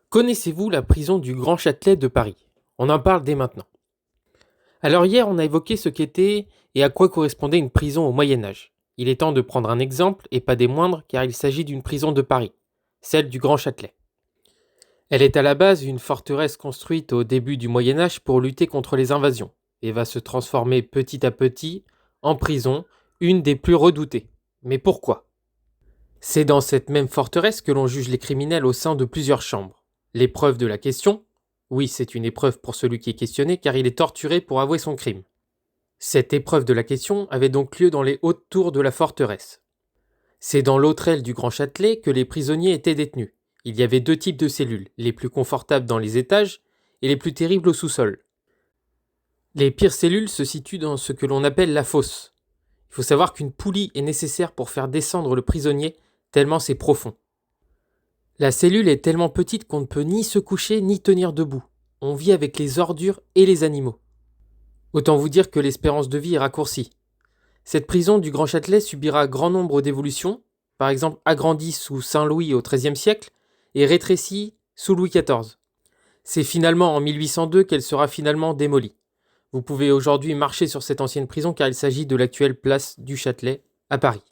Connaissez-vous la prison du Grand Châtelet de Paris? On en parle dès maintenant. Alors hier, on a évoqué ce qu'était et à quoi correspondait une prison au Moyen Âge. Il est temps de prendre un exemple, et pas des moindres, car il s'agit d'une prison de Paris, celle du Grand Châtelet. Elle est à la base une forteresse construite au début du Moyen Âge pour lutter contre les invasions, et va se transformer petit à petit en prison, une des plus redoutées. Mais pourquoi? C'est dans cette même forteresse que l'on juge les criminels au sein de plusieurs chambres. L'épreuve de la question, oui, c'est une épreuve pour celui qui est questionné car il est torturé pour avouer son crime. Cette épreuve de la question avait donc lieu dans les hautes tours de la forteresse. C'est dans l'autre aile du Grand Châtelet que les prisonniers étaient détenus. Il y avait deux types de cellules, les plus confortables dans les étages et les plus terribles au sous-sol. Les pires cellules se situent dans ce que l'on appelle la fosse. Il faut savoir qu'une poulie est nécessaire pour faire descendre le prisonnier, tellement c'est profond. La cellule est tellement petite qu'on ne peut ni se coucher ni tenir debout. On vit avec les ordures et les animaux. Autant vous dire que l'espérance de vie est raccourcie. Cette prison du Grand Châtelet subira grand nombre d'évolutions, par exemple agrandie sous Saint-Louis au XIIIe siècle et rétrécie sous Louis XIV. C'est finalement en 1802 qu'elle sera finalement démolie. Vous pouvez aujourd'hui marcher sur cette ancienne prison car il s'agit de l'actuelle place du Châtelet à Paris.